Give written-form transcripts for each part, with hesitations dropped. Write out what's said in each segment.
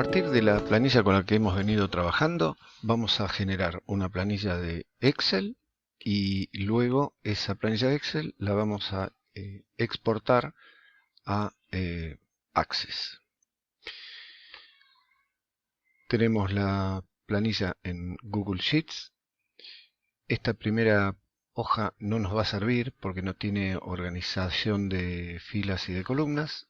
partir de la planilla con la que hemos venido trabajando, vamos a generar una planilla de Excel y luego esa planilla de Excel la vamos a exportar a Access. Tenemos la planilla en Google Sheets. Esta primera hoja no nos va a servir porque no tiene organización de filas y de columnas,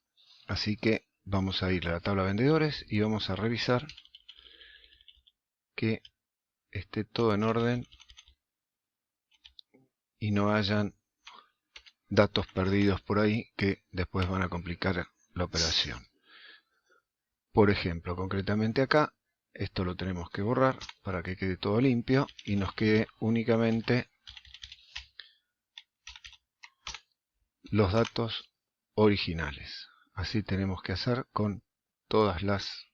así que vamos a ir a la tabla vendedores y vamos a revisar que esté todo en orden y no hayan datos perdidos por ahí que después van a complicar la operación. Por ejemplo, concretamente acá, esto lo tenemos que borrar para que quede todo limpio y nos quede únicamente los datos originales. Así tenemos que hacer con todas las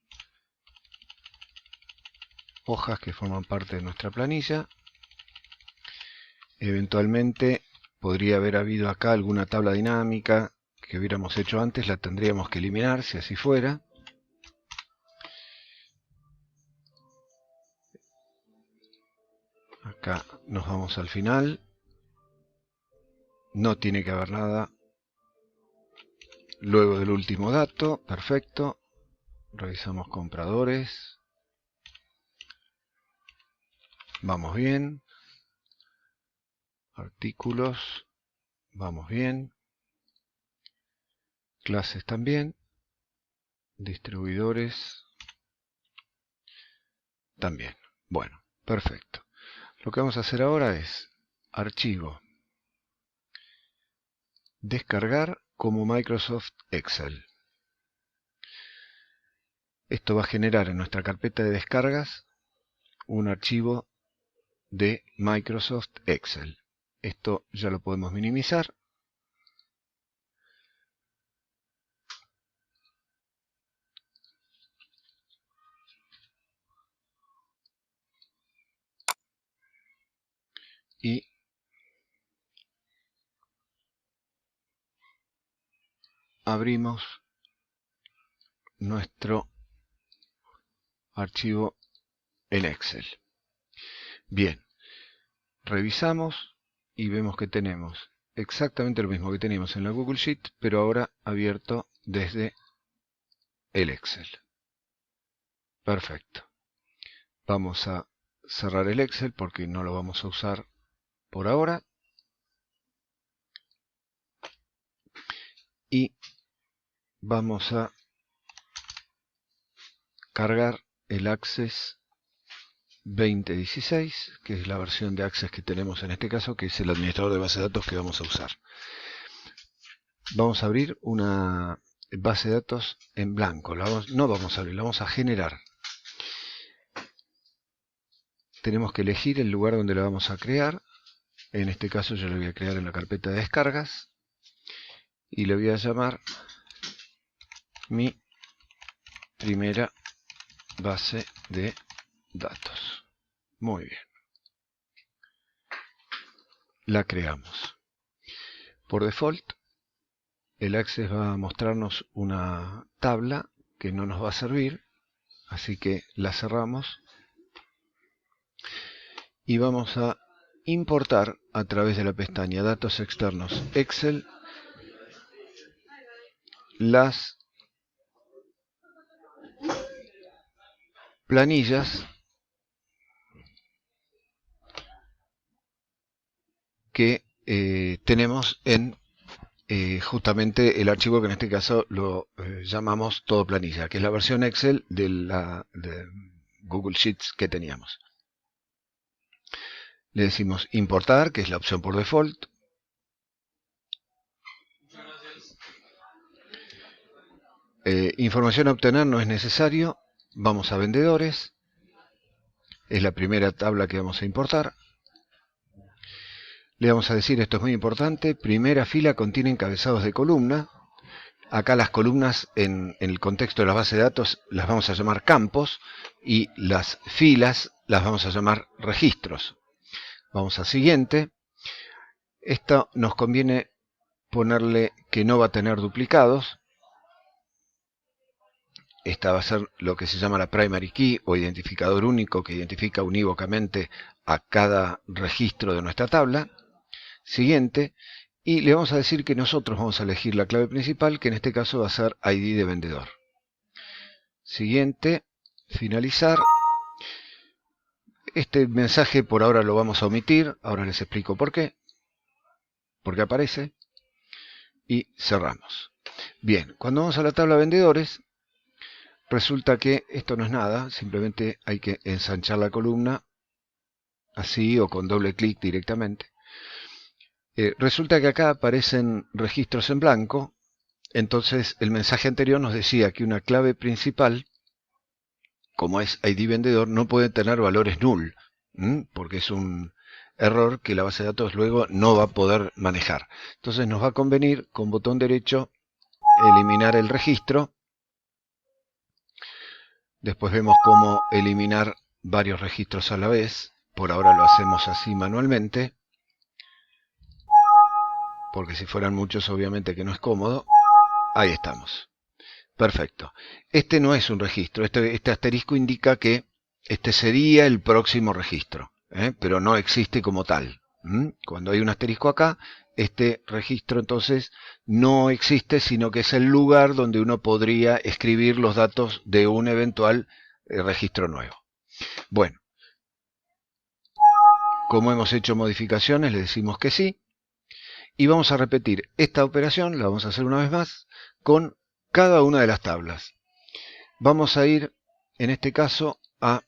hojas que forman parte de nuestra planilla. Eventualmente podría haber habido acá alguna tabla dinámica que hubiéramos hecho antes, la tendríamos que eliminar si así fuera. Acá nos vamos al final. No tiene que haber nada luego del último dato. Perfecto. Revisamos compradores. Vamos bien. Artículos. Vamos bien. Clases también. Distribuidores también. Bueno, perfecto. Lo que vamos a hacer ahora es archivo, descargar como Microsoft Excel. Esto va a generar en nuestra carpeta de descargas un archivo de Microsoft Excel. Esto ya lo podemos minimizar. Y abrimos nuestro archivo en Excel. Bien, revisamos y vemos que tenemos exactamente lo mismo que teníamos en la Google Sheet, pero ahora abierto desde el Excel. Perfecto. Vamos a cerrar el Excel porque no lo vamos a usar por ahora. Y vamos a cargar el Access 2016, que es la versión de Access que tenemos en este caso, que es el administrador de base de datos que vamos a usar. Vamos a abrir una base de datos en blanco. No vamos a abrir, la vamos a generar. Tenemos que elegir el lugar donde la vamos a crear. En este caso yo la voy a crear en la carpeta de descargas. Y le voy a llamar mi primera base de datos. Muy bien. La creamos. Por default, el Access va a mostrarnos una tabla que no nos va a servir, así que la cerramos y vamos a importar a través de la pestaña Datos Externos Excel las planillas que tenemos en justamente el archivo que en este caso lo llamamos todo planilla, que es la versión Excel de Google Sheets que teníamos. Le decimos importar, que es la opción por default. Información a obtener no es necesario. Vamos a vendedores. Es la primera tabla que vamos a importar. Le vamos a decir, esto es muy importante, primera fila contiene encabezados de columna. Acá las columnas en el contexto de la base de datos las vamos a llamar campos y las filas las vamos a llamar registros. Vamos a siguiente. Esto nos conviene ponerle que no va a tener duplicados. esta va a ser lo que se llama la primary key o identificador único que identifica unívocamente a cada registro de nuestra tabla. Siguiente, y le vamos a decir que nosotros vamos a elegir la clave principal, que en este caso va a ser ID de vendedor. Siguiente, finalizar. Este mensaje por ahora lo vamos a omitir, ahora les explico por qué. Porque aparece. Y cerramos. Bien, cuando vamos a la tabla vendedores, resulta que esto no es nada, simplemente hay que ensanchar la columna, así o con doble clic directamente. Resulta que acá aparecen registros en blanco, entonces el mensaje anterior nos decía que una clave principal, como es ID vendedor, no puede tener valores null, porque es un error que la base de datos luego no va a poder manejar. Entonces nos va a convenir con botón derecho eliminar el registro. Después vemos cómo eliminar varios registros a la vez. Por ahora lo hacemos así manualmente, porque si fueran muchos obviamente que no es cómodo. Ahí estamos. Perfecto. Este no es un registro. Este asterisco indica que este sería el próximo registro, pero no existe como tal. Cuando hay un asterisco acá, este registro entonces no existe, sino que es el lugar donde uno podría escribir los datos de un eventual registro nuevo. Bueno, como hemos hecho modificaciones, le decimos que sí. Y vamos a repetir esta operación, la vamos a hacer una vez más, con cada una de las tablas. Vamos a ir, en este caso, a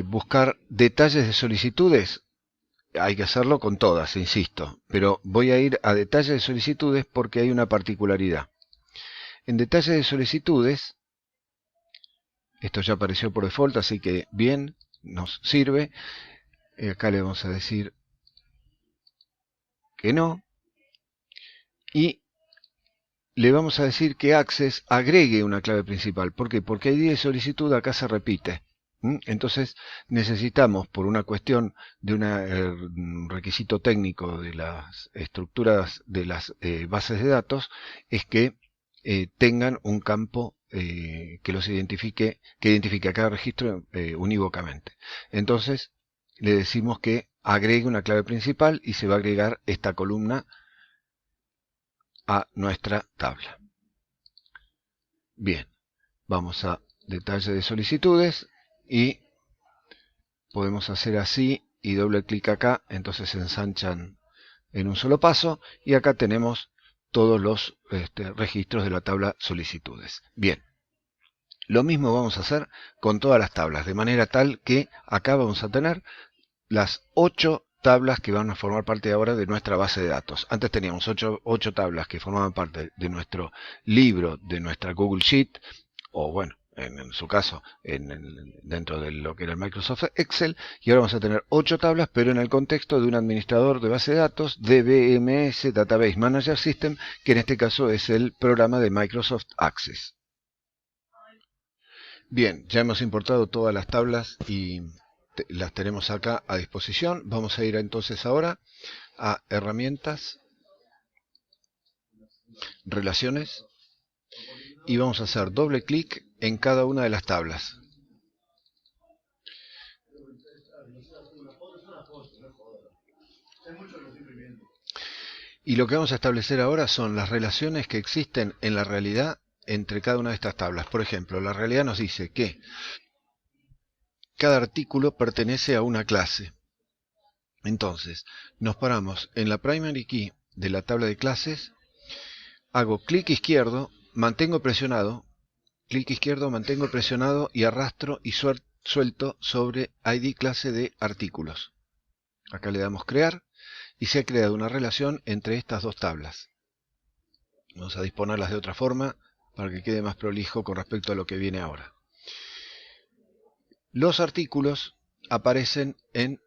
buscar detalles de solicitudes. Hay que hacerlo con todas, insisto, pero voy a ir a detalles de solicitudes porque hay una particularidad. En detalles de solicitudes, esto ya apareció por default, así que bien, nos sirve. Acá le vamos a decir que no. Y le vamos a decir que Access agregue una clave principal. ¿Por qué? Porque ID de solicitud acá se repite. Entonces necesitamos, por una cuestión de un requisito técnico de las estructuras de las bases de datos, es que tengan un campo que los identifique, que identifique a cada registro unívocamente. Entonces le decimos que agregue una clave principal y se va a agregar esta columna a nuestra tabla. Bien, vamos a detalle de solicitudes y podemos hacer así y doble clic acá, entonces se ensanchan en un solo paso y acá tenemos todos los registros de la tabla solicitudes. Bien, lo mismo vamos a hacer con todas las tablas, de manera tal que acá vamos a tener las 8 tablas que van a formar parte ahora de nuestra base de datos. Antes teníamos 8 tablas que formaban parte de nuestro libro, de nuestra Google Sheet, o bueno, en su caso, dentro de lo que era el Microsoft Excel, y ahora vamos a tener 8 tablas, pero en el contexto de un administrador de base de datos, DBMS, Database Manager System, que en este caso es el programa de Microsoft Access. Bien, ya hemos importado todas las tablas y las tenemos acá a disposición. Vamos a ir entonces ahora a herramientas, relaciones, y vamos a hacer doble clic en cada una de las tablas. Y lo que vamos a establecer ahora son las relaciones que existen en la realidad entre cada una de estas tablas. Por ejemplo, la realidad nos dice que cada artículo pertenece a una clase. Entonces, nos paramos en la primary key de la tabla de clases, hago clic izquierdo, mantengo presionado, clic izquierdo, mantengo presionado y arrastro y suelto sobre ID clase de artículos. Acá le damos crear y se ha creado una relación entre estas dos tablas. Vamos a disponerlas de otra forma para que quede más prolijo con respecto a lo que viene ahora. Los artículos aparecen en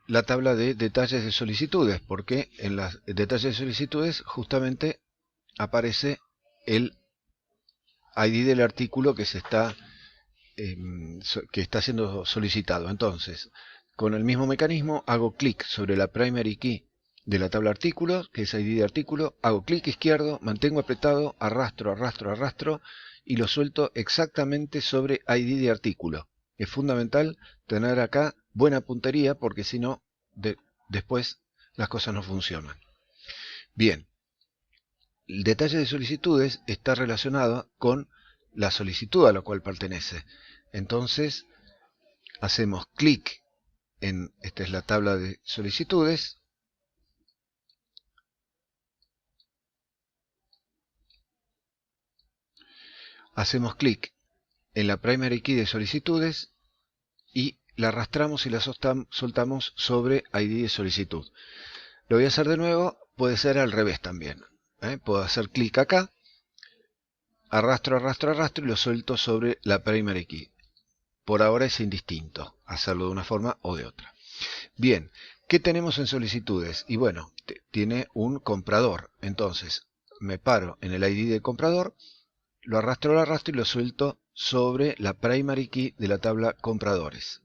la tabla de detalles de solicitudes, porque en los detalles de solicitudes justamente aparece el ID del artículo que está siendo solicitado. Entonces, con el mismo mecanismo hago clic sobre la primary key de la tabla artículos, que es ID de artículo, hago clic izquierdo, mantengo apretado, arrastro, arrastro, arrastro y lo suelto exactamente sobre ID de artículo. Es fundamental tener acá buena puntería porque si no, después las cosas no funcionan. Bien, el detalle de solicitudes está relacionado con la solicitud a la cual pertenece. Entonces, hacemos clic en, esta es la tabla de solicitudes, hacemos clic en la primary key de solicitudes y la arrastramos y la soltamos sobre ID de solicitud. Lo voy a hacer de nuevo, puede ser al revés también. Puedo hacer clic acá, arrastro, arrastro, arrastro y lo suelto sobre la primary key. Por ahora es indistinto hacerlo de una forma o de otra. Bien, ¿qué tenemos en solicitudes? Y bueno, tiene un comprador. Entonces, me paro en el ID del comprador, lo arrastro y lo suelto sobre la primary key de la tabla compradores.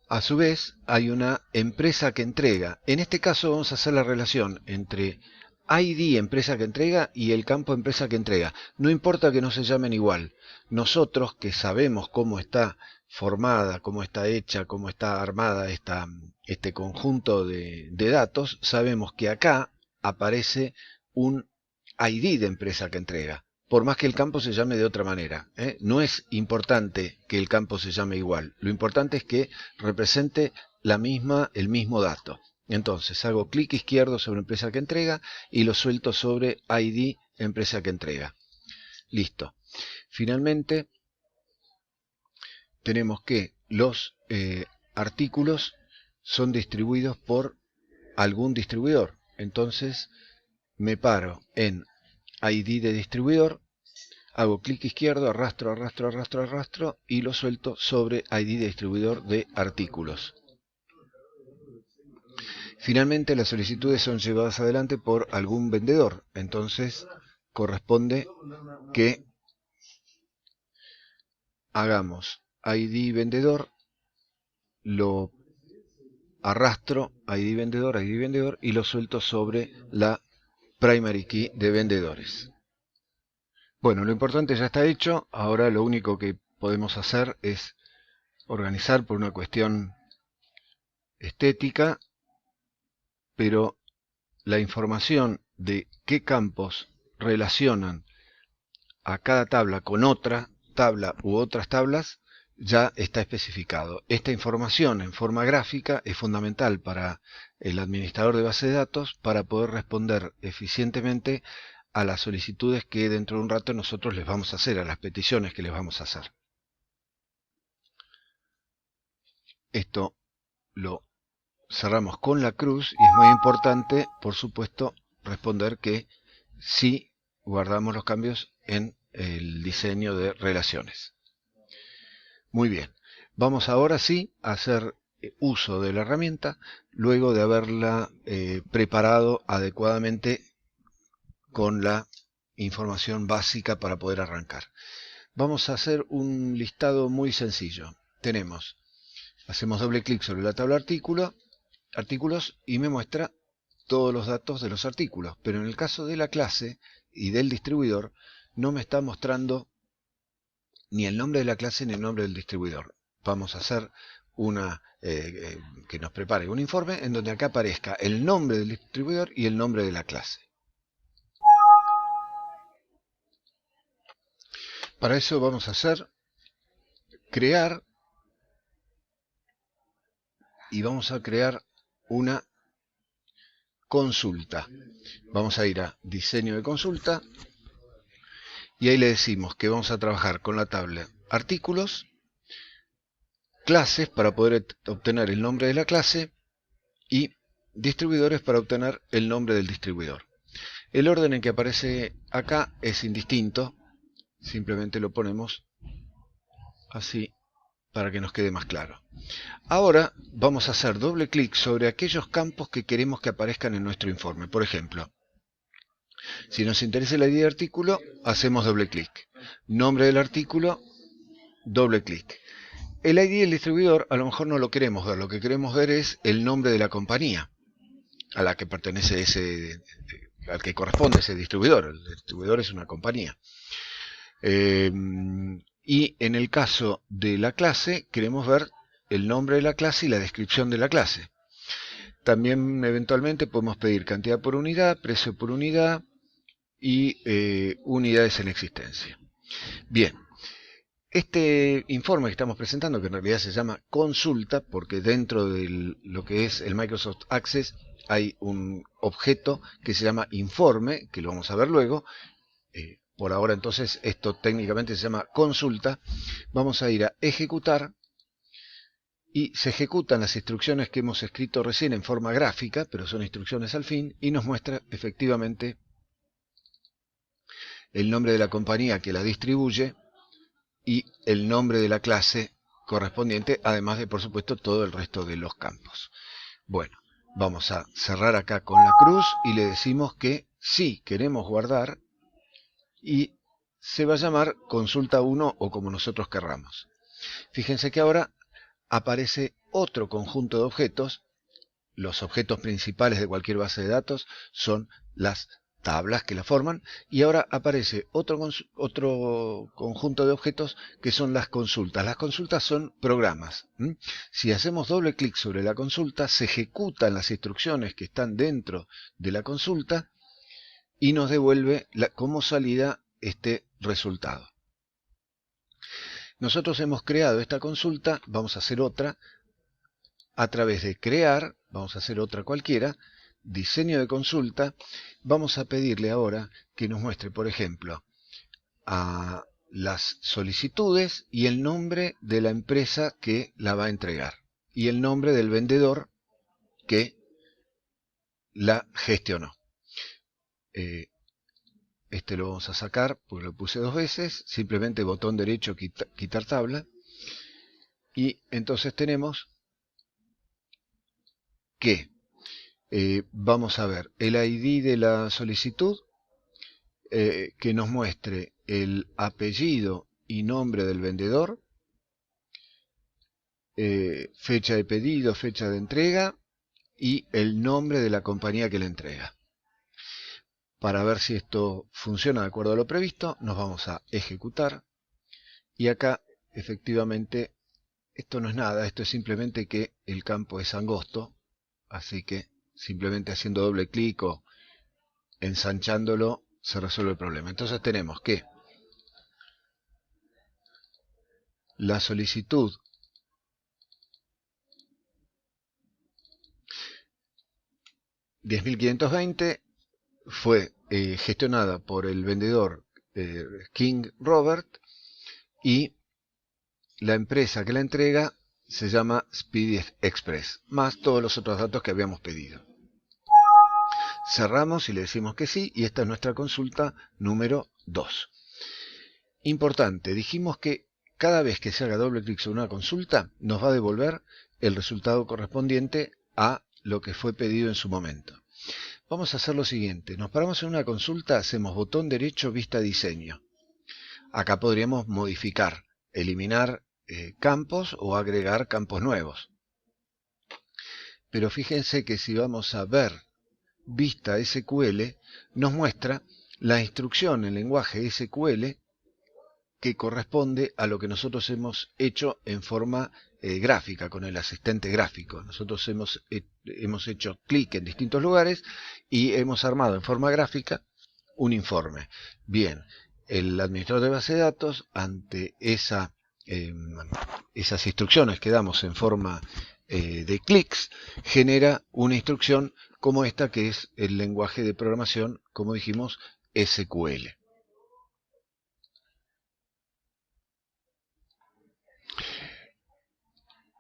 A su vez, hay una empresa que entrega. En este caso vamos a hacer la relación entre ID empresa que entrega y el campo empresa que entrega. No importa que no se llamen igual. Nosotros que sabemos cómo está formada, cómo está hecha, cómo está armada este conjunto de datos, sabemos que acá aparece un ID de empresa que entrega. Por más que el campo se llame de otra manera. No es importante que el campo se llame igual. Lo importante es que represente el mismo dato. Entonces hago clic izquierdo sobre empresa que entrega y lo suelto sobre ID empresa que entrega. Listo. Finalmente tenemos que los artículos son distribuidos por algún distribuidor. Entonces me paro en ID de distribuidor, hago clic izquierdo, arrastro, arrastro, arrastro, arrastro y lo suelto sobre ID de distribuidor de artículos. Finalmente las solicitudes son llevadas adelante por algún vendedor, entonces corresponde que hagamos ID vendedor, lo arrastro, ID vendedor y lo suelto sobre la primary key de vendedores. Bueno, lo importante ya está hecho, ahora lo único que podemos hacer es organizar por una cuestión estética, pero la información de qué campos relacionan a cada tabla con otra tabla u otras tablas ya está especificado. Esta información en forma gráfica es fundamental para el administrador de base de datos para poder responder eficientemente a las solicitudes que dentro de un rato nosotros les vamos a hacer, a las peticiones que les vamos a hacer. Esto lo cerramos con la cruz y es muy importante, por supuesto, responder que sí guardamos los cambios en el diseño de relaciones. Muy bien, vamos ahora sí a hacer uso de la herramienta luego de haberla preparado adecuadamente con la información básica para poder arrancar. Vamos a hacer un listado muy sencillo. Hacemos doble clic sobre la tabla artículos y me muestra todos los datos de los artículos, pero en el caso de la clase y del distribuidor no me está mostrando ni el nombre de la clase ni el nombre del distribuidor. Vamos a hacer que nos prepare un informe en donde acá aparezca el nombre del distribuidor y el nombre de la clase. Para eso vamos a hacer crear y vamos a crear una consulta. Vamos a ir a diseño de consulta y ahí le decimos que vamos a trabajar con la tabla artículos, clases para poder obtener el nombre de la clase y distribuidores para obtener el nombre del distribuidor. El orden en que aparece acá es indistinto, simplemente lo ponemos así para que nos quede más claro. Ahora vamos a hacer doble clic sobre aquellos campos que queremos que aparezcan en nuestro informe. Por ejemplo, si nos interesa la ID de artículo, hacemos doble clic. Nombre del artículo, doble clic. El ID del distribuidor a lo mejor no lo queremos ver, lo que queremos ver es el nombre de la compañía a la que pertenece al que corresponde ese distribuidor. El distribuidor es una compañía. Y en el caso de la clase queremos ver el nombre de la clase y la descripción de la clase. También eventualmente podemos pedir cantidad por unidad, precio por unidad y unidades en existencia. Bien, este informe que estamos presentando, que en realidad se llama consulta, porque dentro de lo que es el Microsoft Access hay un objeto que se llama informe, que lo vamos a ver luego. Por ahora entonces esto técnicamente se llama consulta. Vamos a ir a ejecutar y se ejecutan las instrucciones que hemos escrito recién en forma gráfica, pero son instrucciones al fin, y nos muestra efectivamente el nombre de la compañía que la distribuye y el nombre de la clase correspondiente, además de, por supuesto, todo el resto de los campos. Bueno, vamos a cerrar acá con la cruz y le decimos que sí queremos guardar y se va a llamar consulta 1 o como nosotros querramos. Fíjense que ahora aparece otro conjunto de objetos. Los objetos principales de cualquier base de datos son las tablas que la forman, y ahora aparece otro conjunto de objetos que son las consultas. Las consultas son programas. Si hacemos doble clic sobre la consulta, se ejecutan las instrucciones que están dentro de la consulta y nos devuelve como salida este resultado. Nosotros hemos creado esta consulta, vamos a hacer otra a través de crear, vamos a hacer otra cualquiera, diseño de consulta. Vamos a pedirle ahora que nos muestre, por ejemplo, a las solicitudes y el nombre de la empresa que la va a entregar y el nombre del vendedor que la gestionó. Este lo vamos a sacar porque lo puse 2 veces, simplemente botón derecho, quitar tabla, y entonces tenemos que vamos a ver el ID de la solicitud, que nos muestre el apellido y nombre del vendedor, fecha de pedido, fecha de entrega y el nombre de la compañía que le entrega. Para ver si esto funciona de acuerdo a lo previsto, nos vamos a ejecutar y acá efectivamente esto no es nada, esto es simplemente que el campo es angosto, así que simplemente haciendo doble clic o ensanchándolo se resuelve el problema. Entonces tenemos que la solicitud $10.520 fue gestionada por el vendedor King Robert y la empresa que la entrega se llama Speedy Express, más todos los otros datos que habíamos pedido. Cerramos y le decimos que sí, y esta es nuestra consulta número 2. Importante, dijimos que cada vez que se haga doble clic sobre una consulta, nos va a devolver el resultado correspondiente a lo que fue pedido en su momento. Vamos a hacer lo siguiente, nos paramos en una consulta, hacemos botón derecho, vista diseño. Acá podríamos modificar, eliminar campos o agregar campos nuevos. Pero fíjense que si vamos a ver vista SQL, nos muestra la instrucción en lenguaje SQL que corresponde a lo que nosotros hemos hecho en forma gráfica, con el asistente gráfico. Nosotros hemos hecho clic en distintos lugares y hemos armado en forma gráfica un informe. Bien, el administrador de base de datos, ante esas instrucciones que damos en forma de clics, genera una instrucción como esta, que es el lenguaje de programación, como dijimos, SQL.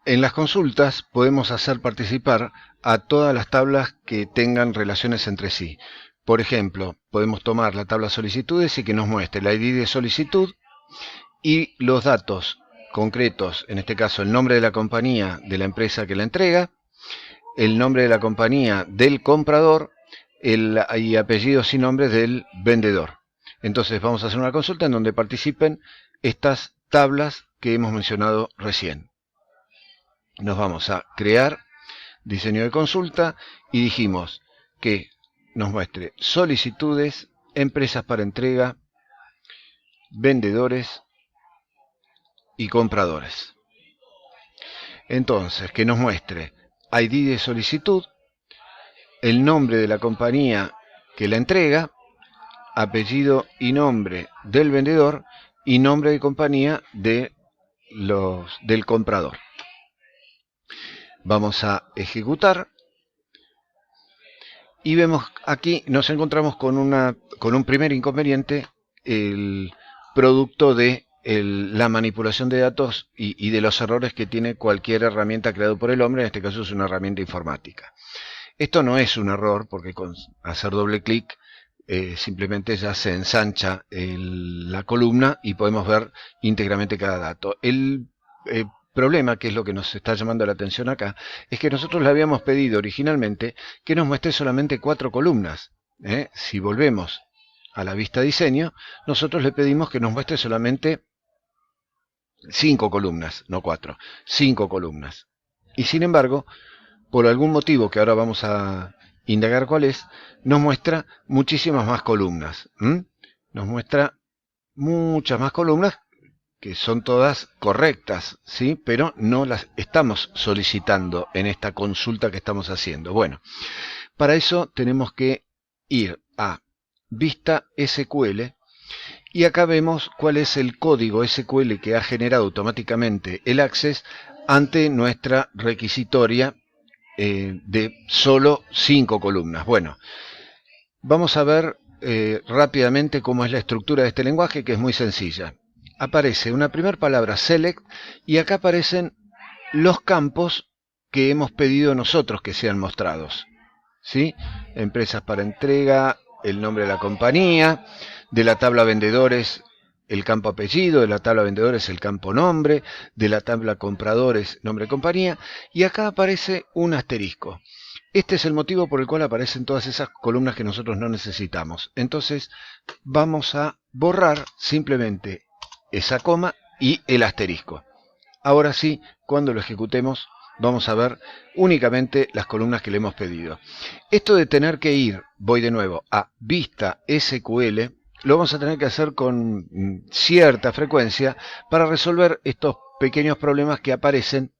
En las consultas podemos hacer participar a todas las tablas que tengan relaciones entre sí. Por ejemplo, podemos tomar la tabla solicitudes y que nos muestre el ID de solicitud y los datos concretos, en este caso el nombre de la compañía de la empresa que la entrega, el nombre de la compañía del comprador y apellidos y nombres del vendedor. Entonces vamos a hacer una consulta en donde participen estas tablas que hemos mencionado recién. nos vamos a crear diseño de consulta y dijimos que nos muestre solicitudes, empresas para entrega, vendedores y compradores. Entonces, que nos muestre ID de solicitud, el nombre de la compañía que la entrega, apellido y nombre del vendedor y nombre de compañía del comprador. Vamos a ejecutar y vemos aquí, nos encontramos con un primer inconveniente, el producto de la manipulación de datos y de los errores que tiene cualquier herramienta creada por el hombre, en este caso es una herramienta informática. Esto no es un error porque con hacer doble clic simplemente ya se ensancha la columna y podemos ver íntegramente cada dato. El problema, que es lo que nos está llamando la atención acá, es que nosotros le habíamos pedido originalmente que nos muestre solamente 4 columnas. Si volvemos a la vista diseño, nosotros le pedimos que nos muestre solamente 5 columnas, no 4, 5 columnas. Y sin embargo, por algún motivo que ahora vamos a indagar cuál es, nos muestra muchísimas más columnas. Nos muestra muchas más columnas que son todas correctas, ¿sí? Pero no las estamos solicitando en esta consulta que estamos haciendo. Bueno, para eso tenemos que ir a Vista SQL y acá vemos cuál es el código SQL que ha generado automáticamente el Access ante nuestra requisitoria de solo 5 columnas. Bueno, vamos a ver rápidamente cómo es la estructura de este lenguaje, que es muy sencilla. Aparece una primera palabra, select, y acá aparecen los campos que hemos pedido nosotros que sean mostrados. ¿Sí? Empresas para entrega, el nombre de la compañía, de la tabla vendedores el campo apellido, de la tabla vendedores el campo nombre, de la tabla compradores nombre de compañía, y acá aparece un asterisco. Este es el motivo por el cual aparecen todas esas columnas que nosotros no necesitamos. Entonces vamos a borrar simplemente esa coma y el asterisco. Ahora sí, cuando lo ejecutemos, vamos a ver únicamente las columnas que le hemos pedido. Esto de tener que ir, voy de nuevo, a Vista SQL, lo vamos a tener que hacer con cierta frecuencia para resolver estos pequeños problemas que aparecen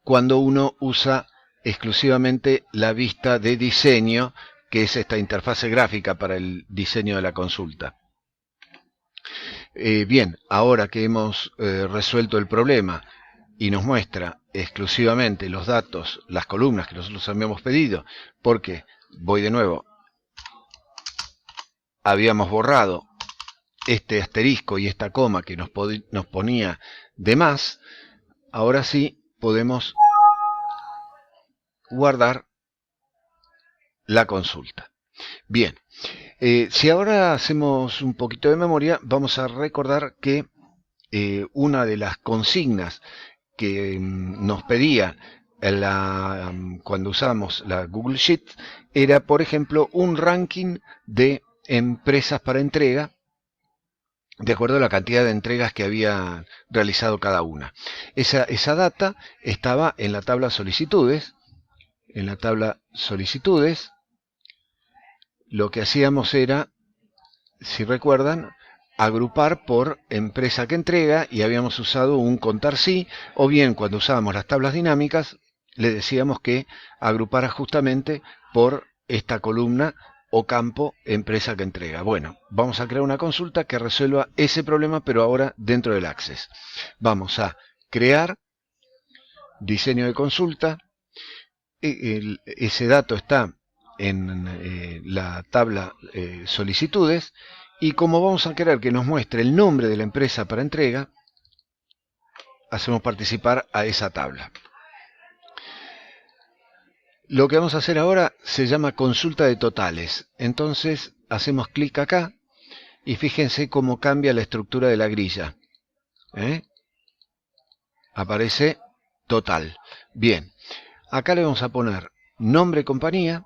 cuando uno usa exclusivamente la vista de diseño, que es esta interfase gráfica para el diseño de la consulta. Bien, ahora que hemos resuelto el problema y nos muestra exclusivamente los datos, las columnas que nosotros habíamos pedido, porque, voy de nuevo, habíamos borrado este asterisco y esta coma que nos ponía de más, ahora sí podemos guardar la consulta. Bien, si ahora hacemos un poquito de memoria, vamos a recordar que una de las consignas que nos pedía cuando usábamos la Google Sheet era, por ejemplo, un ranking de empresas para entrega de acuerdo a la cantidad de entregas que había realizado cada una. Esa data estaba en la tabla solicitudes. En la tabla solicitudes lo que hacíamos era, si recuerdan, agrupar por empresa que entrega, y habíamos usado un contar sí, o bien cuando usábamos las tablas dinámicas le decíamos que agrupara justamente por esta columna o campo empresa que entrega. Bueno, vamos a crear una consulta que resuelva ese problema, pero ahora dentro del Access. Vamos a crear diseño de consulta. Ese dato está en la tabla solicitudes, y como vamos a querer que nos muestre el nombre de la empresa para entrega, hacemos participar a esa tabla. Lo que vamos a hacer ahora se llama consulta de totales. Entonces hacemos clic acá y fíjense cómo cambia la estructura de la grilla. Aparece total. Bien, acá le vamos a poner nombre compañía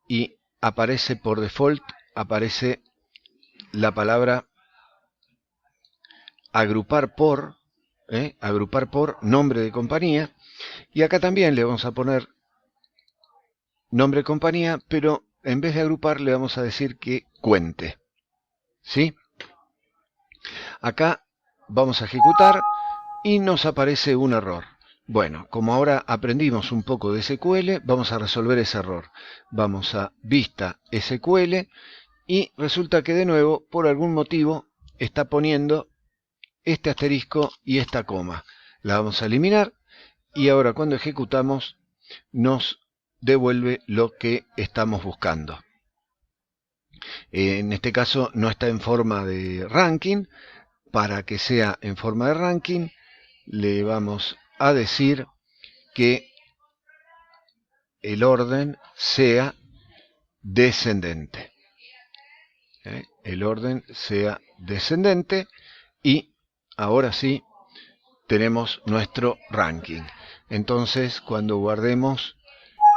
y aparece por default, aparece la palabra agrupar por, agrupar por nombre de compañía. Y acá también le vamos a poner nombre de compañía, pero en vez de agrupar le vamos a decir que cuente. ¿Sí? Acá vamos a ejecutar y nos aparece un error. Bueno, como ahora aprendimos un poco de SQL, vamos a resolver ese error. Vamos a vista SQL y resulta que de nuevo, por algún motivo, está poniendo este asterisco y esta coma. La vamos a eliminar y ahora cuando ejecutamos nos devuelve lo que estamos buscando. En este caso no está en forma de ranking. Para que sea en forma de ranking, le vamos a decir que el orden sea descendente. El orden sea descendente y ahora sí tenemos nuestro ranking. Entonces, cuando guardemos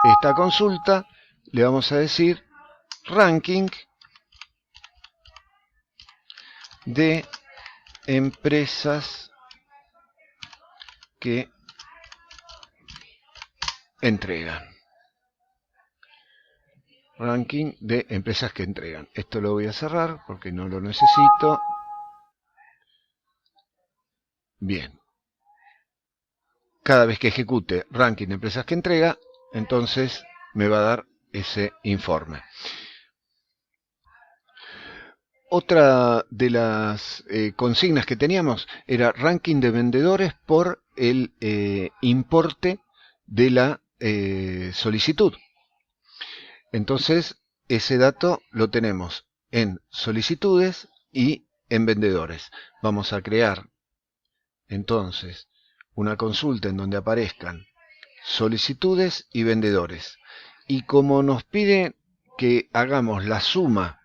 esta consulta, le vamos a decir ranking de empresas que entregan. Ranking de empresas que entregan. Esto lo voy a cerrar porque no lo necesito. Bien. Cada vez que ejecute ranking de empresas que entrega, entonces me va a dar ese informe. Otra de las consignas que teníamos era ranking de vendedores por el importe de la solicitud. Entonces, ese dato lo tenemos en solicitudes y en vendedores. Vamos a crear entonces una consulta en donde aparezcan solicitudes y vendedores. Y como nos pide que hagamos la suma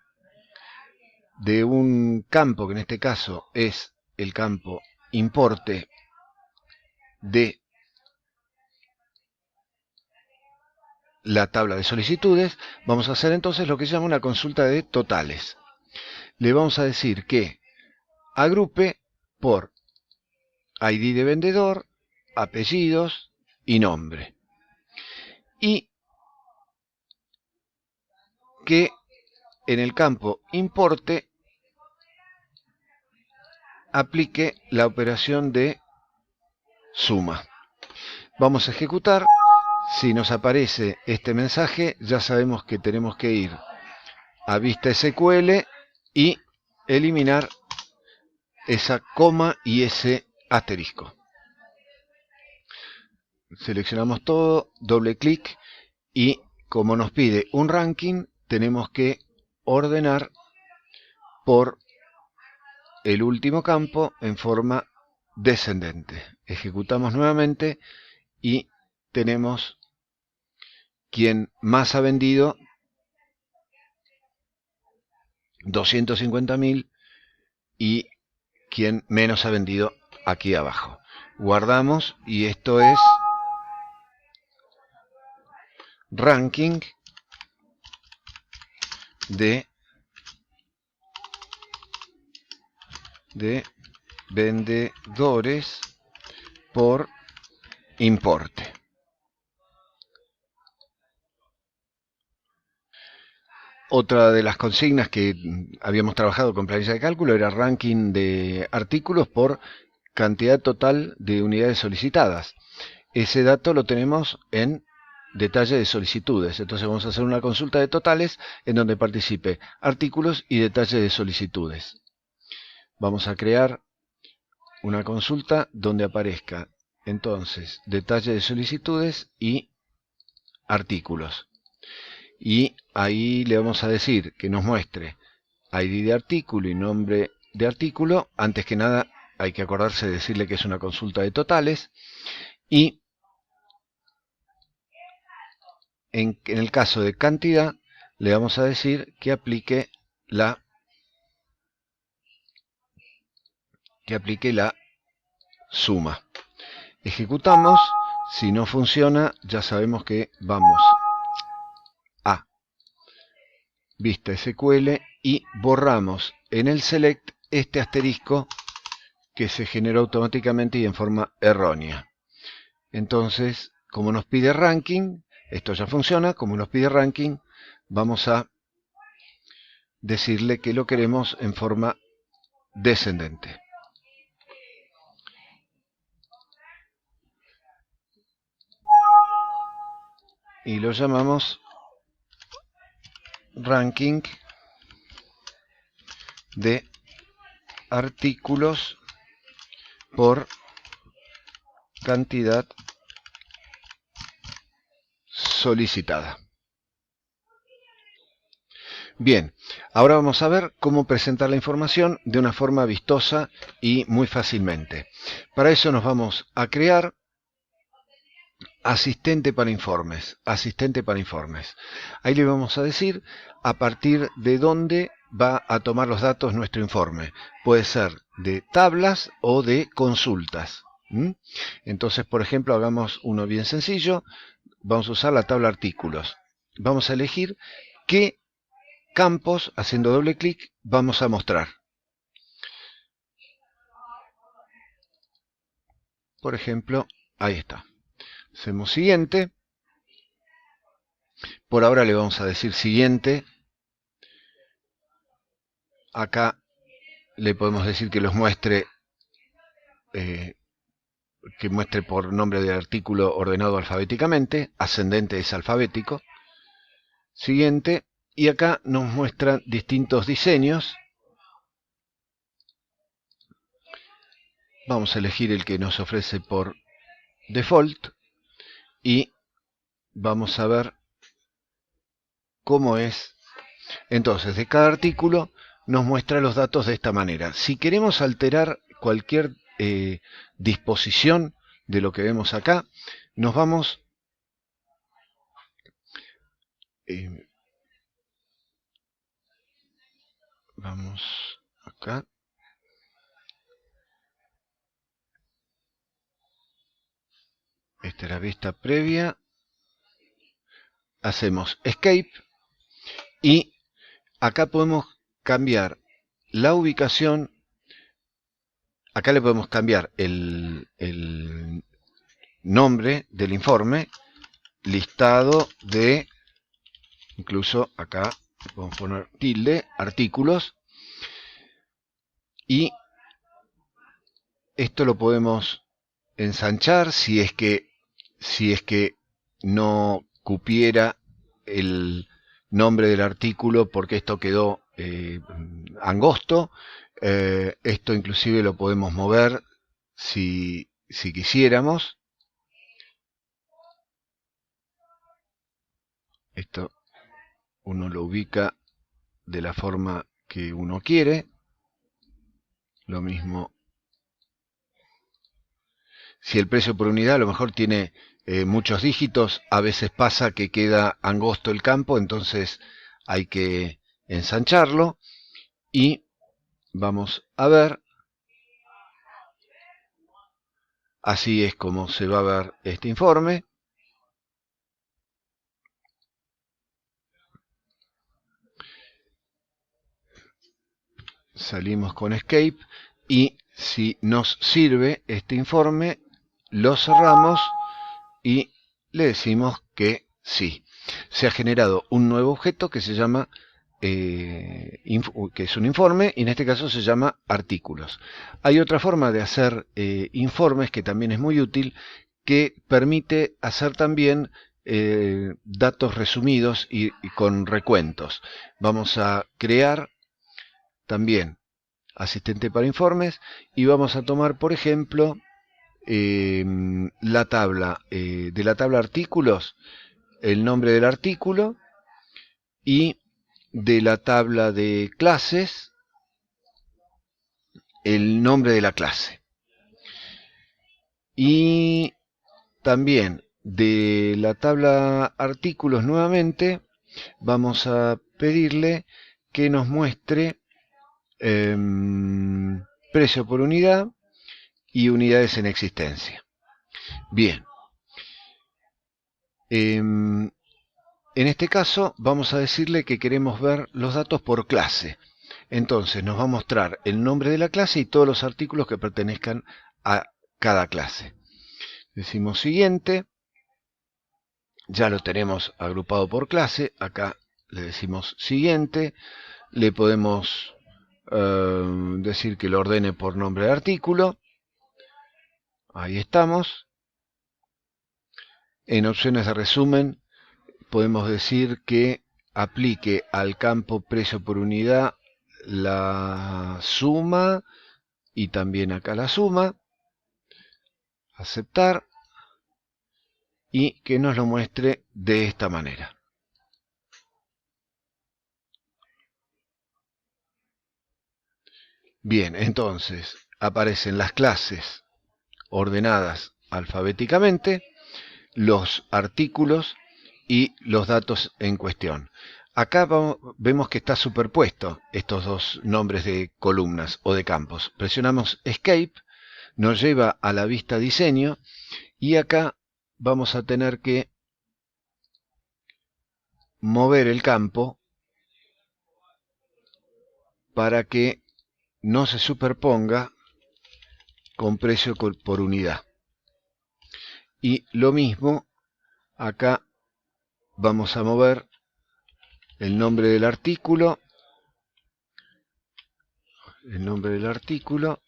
de un campo, que en este caso es el campo importe de la tabla de solicitudes, vamos a hacer entonces lo que se llama una consulta de totales. Le vamos a decir que agrupe por ID de vendedor, apellidos y nombre. Y que en el campo importe aplique la operación de suma. Vamos a ejecutar. Si nos aparece este mensaje, ya sabemos que tenemos que ir a vista SQL y eliminar esa coma y ese asterisco. Seleccionamos todo, doble clic y como nos pide un ranking, tenemos que ordenar por el último campo en forma descendente. Ejecutamos nuevamente y tenemos quien más ha vendido 250.000 y quien menos ha vendido aquí abajo. Guardamos y esto es ranking de vendedores por importe. Otra de las consignas que habíamos trabajado con planilla de cálculo era ranking de artículos por cantidad total de unidades solicitadas. Ese dato lo tenemos en detalle de solicitudes. Entonces vamos a hacer una consulta de totales en donde participe artículos y detalle de solicitudes. Vamos a crear una consulta donde aparezca entonces detalle de solicitudes y artículos. Y ahí le vamos a decir que nos muestre ID de artículo y nombre de artículo. Antes que nada hay que acordarse de decirle que es una consulta de totales. Y en el caso de cantidad le vamos a decir que aplique la suma. Ejecutamos. Si no funciona, ya sabemos que vamos a vista SQL y borramos en el select este asterisco que se generó automáticamente y en forma errónea. Entonces, como nos pide ranking, esto ya funciona, como nos pide ranking, vamos a decirle que lo queremos en forma descendente. Y lo llamamos ranking de artículos por cantidad solicitada. Bien, ahora vamos a ver cómo presentar la información de una forma vistosa y muy fácilmente. Para eso nos vamos a crear asistente para informes, asistente para informes. Ahí le vamos a decir a partir de dónde va a tomar los datos nuestro informe. Puede ser de tablas o de consultas. Entonces, por ejemplo, hagamos uno bien sencillo. Vamos a usar la tabla artículos. Vamos a elegir qué campos, haciendo doble clic, vamos a mostrar. Por ejemplo, ahí está. Hacemos siguiente. Por ahora le vamos a decir siguiente. Acá le podemos decir que los muestre, por nombre de artículo ordenado alfabéticamente. Ascendente es alfabético. Siguiente. Y acá nos muestran distintos diseños. Vamos a elegir el que nos ofrece por default. Y vamos a ver cómo es. Entonces, de cada artículo nos muestra los datos de esta manera. Si queremos alterar cualquier disposición de lo que vemos acá, nos vamos vamos acá. Esta es la vista previa. Hacemos escape y acá podemos cambiar la ubicación. Acá le podemos cambiar el nombre del informe, listado de, incluso acá podemos poner tilde, artículos, y esto lo podemos ensanchar si es que no cupiera el nombre del artículo porque esto quedó angosto. Esto inclusive lo podemos mover si quisiéramos. Esto uno lo ubica de la forma que uno quiere. Lo mismo si el precio por unidad a lo mejor tiene muchos dígitos, a veces pasa que queda angosto el campo, entonces hay que ensancharlo. Y vamos a ver, así es como se va a ver este informe. Salimos con escape y si nos sirve este informe, lo cerramos y le decimos que sí. Se ha generado un nuevo objeto que se llama, que es un informe, y en este caso se llama artículos. Hay otra forma de hacer informes que también es muy útil, que permite hacer también datos resumidos y con recuentos. Vamos a crear también asistente para informes y vamos a tomar, por ejemplo, la tabla de la tabla artículos, el nombre del artículo, y de la tabla de clases, el nombre de la clase. Y también de la tabla artículos nuevamente vamos a pedirle que nos muestre precio por unidad y unidades en existencia. Bien. En este caso vamos a decirle que queremos ver los datos por clase. Entonces nos va a mostrar el nombre de la clase y todos los artículos que pertenezcan a cada clase. Decimos siguiente. Ya lo tenemos agrupado por clase. Acá le decimos siguiente. Le podemos decir que lo ordene por nombre de artículo. Ahí estamos. En opciones de resumen podemos decir que aplique al campo precio por unidad la suma y también acá la suma. Aceptar. Y que nos lo muestre de esta manera. Bien, entonces aparecen las clases ordenadas alfabéticamente, los artículos y los datos en cuestión. Acá vemos que está superpuesto estos dos nombres de columnas o de campos. Presionamos Escape, nos lleva a la vista diseño y acá vamos a tener que mover el campo para que no se superponga con precio por unidad. Y lo mismo, acá vamos a mover el nombre del artículo.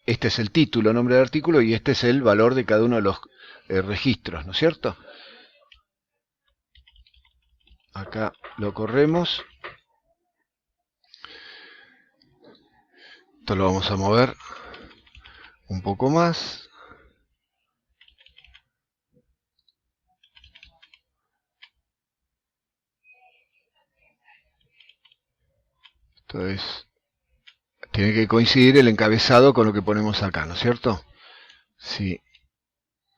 Este es el título, nombre del artículo, y este es el valor de cada uno de los registros, ¿no es cierto? Acá lo corremos. Esto lo vamos a mover un poco más. Esto es, tiene que coincidir el encabezado con lo que ponemos acá, ¿no es cierto? Sí,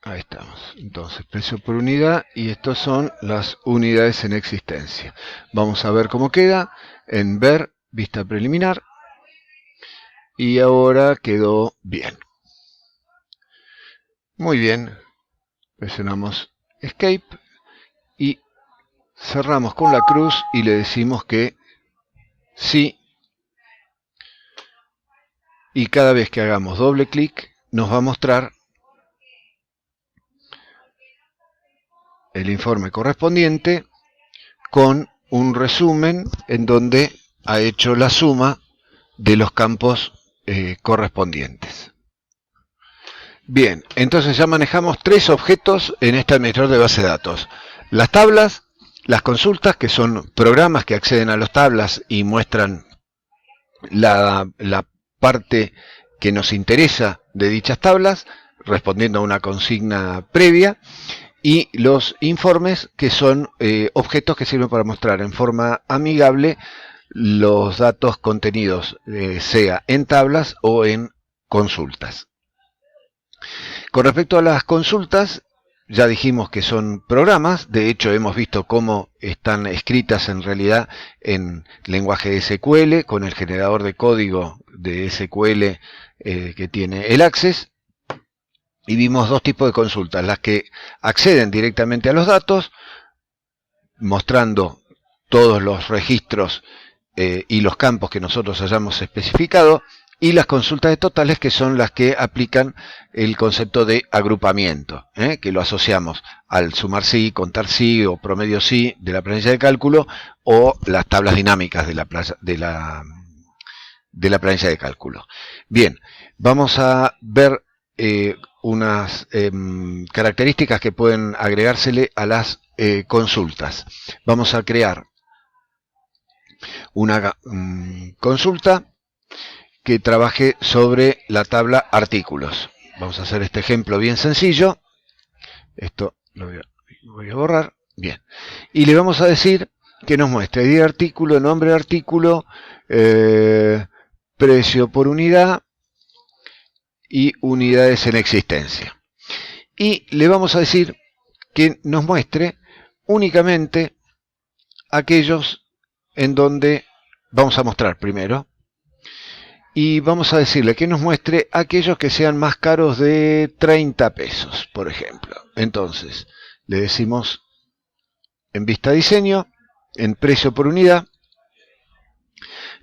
ahí estamos. Entonces, precio por unidad, y estos son las unidades en existencia. Vamos a ver cómo queda en ver, vista preliminar. Y ahora quedó bien. Muy bien. Presionamos Escape y cerramos con la cruz y le decimos que sí. Y cada vez que hagamos doble clic nos va a mostrar el informe correspondiente con un resumen en donde ha hecho la suma de los campos correspondientes. Bien, entonces ya manejamos tres objetos en este administrador de base de datos. Las tablas, las consultas, que son programas que acceden a las tablas y muestran la parte que nos interesa de dichas tablas, respondiendo a una consigna previa, y los informes, que son objetos que sirven para mostrar en forma amigable los datos contenidos, sea en tablas o en consultas. Con respecto a las consultas, ya dijimos que son programas. De hecho, hemos visto cómo están escritas en realidad en lenguaje de SQL, con el generador de código de SQL que tiene el Access. Y vimos dos tipos de consultas: las que acceden directamente a los datos, mostrando todos los registros y los campos que nosotros hayamos especificado, y las consultas de totales, que son las que aplican el concepto de agrupamiento, que lo asociamos al sumar sí, contar sí o promedio sí de la planilla de cálculo, o las tablas dinámicas de la planilla de cálculo. Bien, vamos a ver unas características que pueden agregársele a las consultas. Vamos a crear una consulta que trabaje sobre la tabla artículos. Vamos a hacer este ejemplo bien sencillo. Esto lo voy a borrar. Bien. Y le vamos a decir que nos muestre ID de artículo, nombre de artículo, precio por unidad y unidades en existencia. Y le vamos a decir que nos muestre únicamente aquellos en donde vamos a mostrar primero. Y vamos a decirle que nos muestre aquellos que sean más caros de 30 pesos, por ejemplo. Entonces, le decimos en vista diseño, en precio por unidad,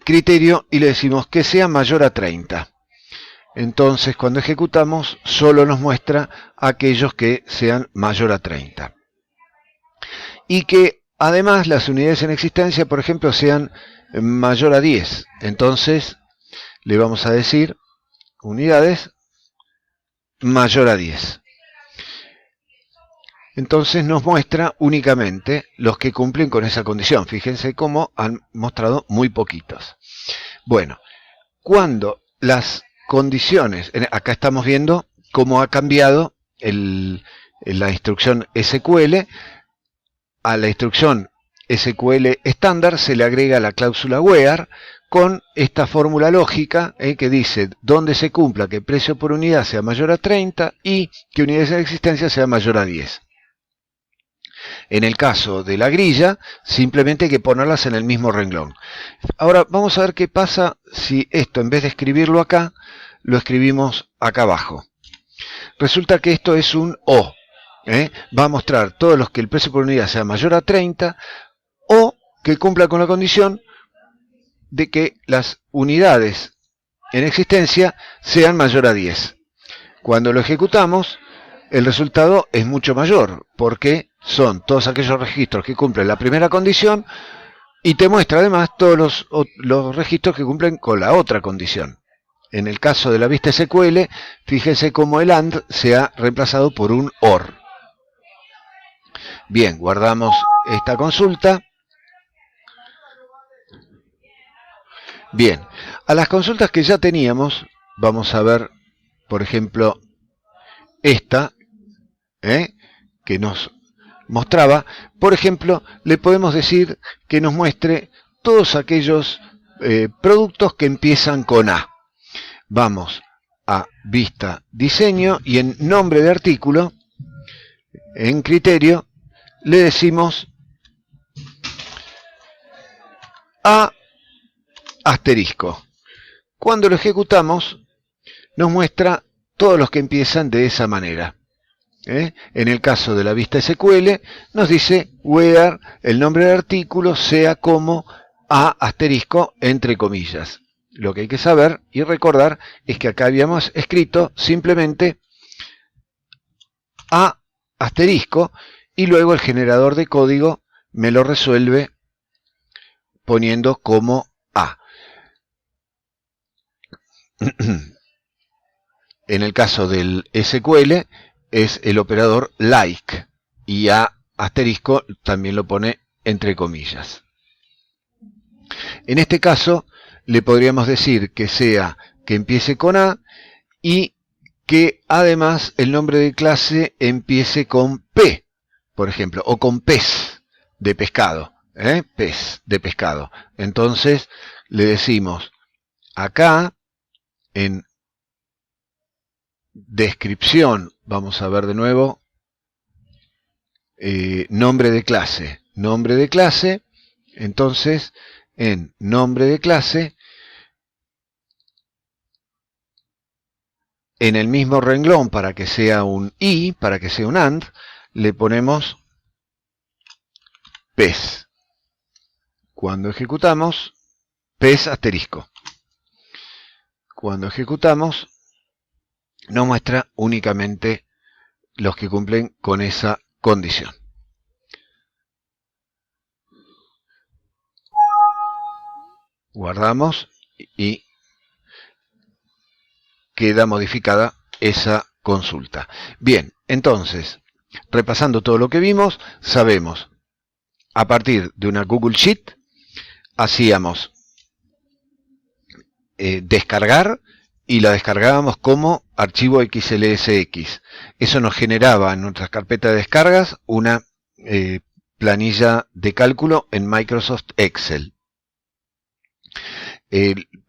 criterio y le decimos que sea mayor a 30. Entonces, cuando ejecutamos, solo nos muestra aquellos que sean mayor a 30. Y que además las unidades en existencia, por ejemplo, sean mayor a 10. Entonces, le vamos a decir unidades mayor a 10. Entonces nos muestra únicamente los que cumplen con esa condición. Fíjense cómo han mostrado muy poquitos. Bueno, cuando las condiciones, acá estamos viendo cómo ha cambiado la instrucción SQL. A la instrucción SQL estándar se le agrega la cláusula where con esta fórmula lógica que dice donde se cumpla que el precio por unidad sea mayor a 30 y que unidades en existencia sea mayor a 10. En el caso de la grilla, simplemente hay que ponerlas en el mismo renglón. Ahora vamos a ver qué pasa si esto, en vez de escribirlo acá, lo escribimos acá abajo. Resulta que esto es un O. Va a mostrar todos los que el precio por unidad sea mayor a 30 o que cumpla con la condición de que las unidades en existencia sean mayor a 10. Cuando lo ejecutamos, el resultado es mucho mayor, porque son todos aquellos registros que cumplen la primera condición y te muestra además todos los registros que cumplen con la otra condición. En el caso de la vista SQL, fíjense cómo el AND se ha reemplazado por un OR. Bien, guardamos esta consulta. Bien, a las consultas que ya teníamos, vamos a ver, por ejemplo, esta, que nos mostraba, por ejemplo, le podemos decir que nos muestre todos aquellos productos que empiezan con A. Vamos a vista diseño y en nombre de artículo, en criterio, le decimos A asterisco. Cuando lo ejecutamos, nos muestra todos los que empiezan de esa manera. En el caso de la vista SQL, nos dice where el nombre del artículo sea como A asterisco entre comillas. Lo que hay que saber y recordar es que acá habíamos escrito simplemente A asterisco y luego el generador de código me lo resuelve poniendo como A. En el caso del SQL es el operador like y A asterisco también lo pone entre comillas. En este caso le podríamos decir que empiece con A y que además el nombre de clase empiece con P, por ejemplo, o con pez de pescado, pez de pescado. Entonces le decimos acá en descripción, vamos a ver de nuevo, nombre de clase, entonces en nombre de clase, en el mismo renglón para que sea un I, para que sea un AND, le ponemos pez. Cuando ejecutamos, pez asterisco. Cuando ejecutamos, nos muestra únicamente los que cumplen con esa condición. Guardamos y queda modificada esa consulta. Bien, entonces, repasando todo lo que vimos, sabemos, a partir de una Google Sheet, hacíamos descargar y la descargábamos como archivo XLSX. Eso nos generaba en nuestras carpetas de descargas una planilla de cálculo en Microsoft Excel.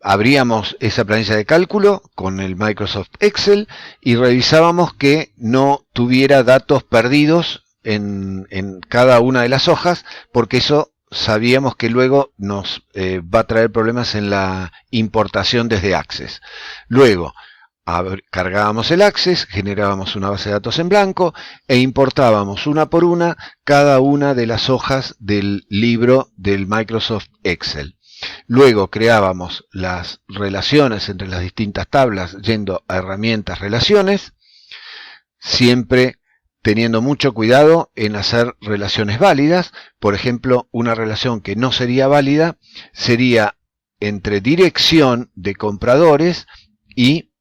Abríamos esa planilla de cálculo con el Microsoft Excel y revisábamos que no tuviera datos perdidos en cada una de las hojas, porque eso sabíamos que luego nos va a traer problemas en la importación desde Access. Luego cargábamos el Access, generábamos una base de datos en blanco e importábamos una por una cada una de las hojas del libro del Microsoft Excel. Luego creábamos las relaciones entre las distintas tablas yendo a herramientas relaciones, siempre teniendo mucho cuidado en hacer relaciones válidas. Por ejemplo, una relación que no sería válida sería entre dirección de compradores y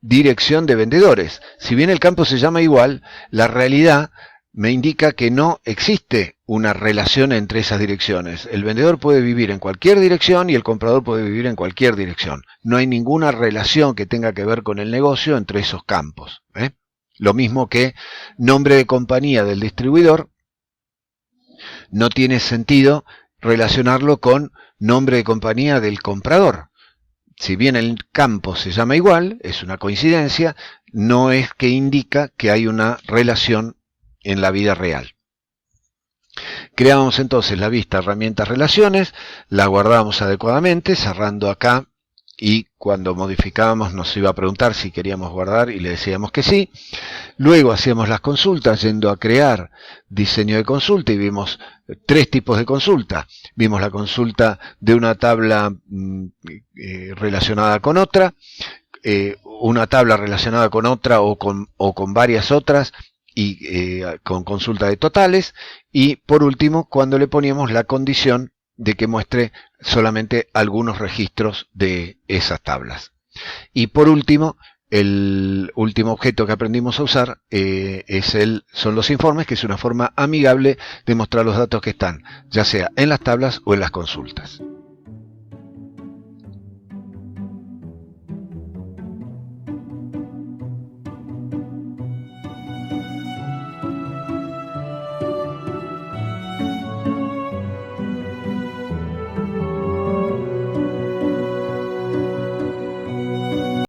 dirección de vendedores. Si bien el campo se llama igual, la realidad me indica que no existe una relación entre esas direcciones. El vendedor puede vivir en cualquier dirección y el comprador puede vivir en cualquier dirección. No hay ninguna relación que tenga que ver con el negocio entre esos campos. Lo mismo que nombre de compañía del distribuidor, no tiene sentido relacionarlo con nombre de compañía del comprador. Si bien el campo se llama igual, es una coincidencia, no es que indica que hay una relación en la vida real. Creábamos entonces la vista herramientas relaciones, la guardábamos adecuadamente, cerrando acá, y cuando modificábamos nos iba a preguntar si queríamos guardar y le decíamos que sí. Luego hacíamos las consultas yendo a crear diseño de consulta y vimos tres tipos de consulta. Vimos la consulta de una tabla relacionada con otra, una tabla relacionada con otra o con varias otras y con consulta de totales, y por último cuando le poníamos la condición de que muestre solamente algunos registros de esas tablas. Y por último, el último objeto que aprendimos a usar son los informes, que es una forma amigable de mostrar los datos que están, ya sea en las tablas o en las consultas.